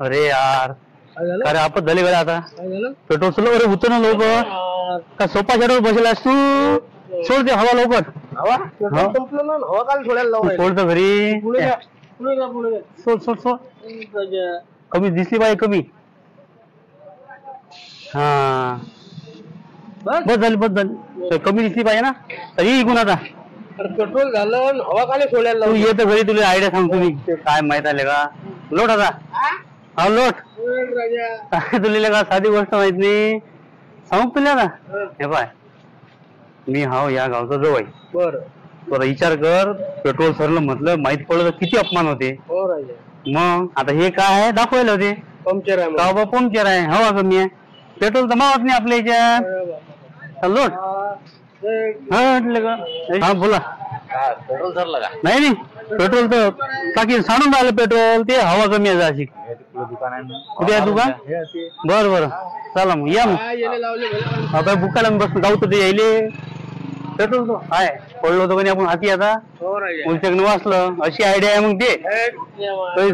अरे यार काय झालं? काय रे आपत झाली गड्या आता काय झालं? पेट्रोल सोडलं बरं उतर ना लवकर का सोपा शेडवर बसलास तू सोड दे हवा लवकर हवा पेट्रोल संपलं ना हवा काल सोडायला लावून राहिले. सोड तर घरी पुढे जा पुढे जा पुढे जा. सोड सोड सोड राजा. कमी दिसली पाहिजे कमी हा बस बस झाली कमी दिसली पाहिजे ना तरी इकून आता अरे पेट्रोल झालं आणि हवा काल सोडायला तू लावून ये तर घरी तुला आयडिया सांगतो मी काय माहित आले का लोट आता हा लोट राजा. काय तुला का साधी गोष्ट माहित नाही सांगू तुला ना हे पाय मी हाव या गावचा जवळ बर थोडा विचार कर पेट्रोल सरलं म्हटलं माहित पडलं तर किती अपमान होते हो राजा. मग आता हे काय आहे दाखवायला होते पंक्चर आहे का मग. बाबा पंक्चर आहे हवा कमी आहे पेट्रोल तर मावत नाही आपल्या याच्यात अरे बाबा. चल लोट हा म्हटलं का हा बोला पेट्रोल सरलं का? नाही नाही पेट्रोल तर टाकी सांडून राहिलं पेट्रोल ते हवा कमी आहे अशी दुकान आहे ना. कुठे आहे दुकान बर बर चला मग या मग काय येणे लावले भले. आता बुकाला बस जाऊ तर ते यायले पेट्रोल तो आहे पडलो होतो का नाही आपण हाती आता हो राजा. उलचक वाचलं अशी आयडिया आहे मग ते हे, काही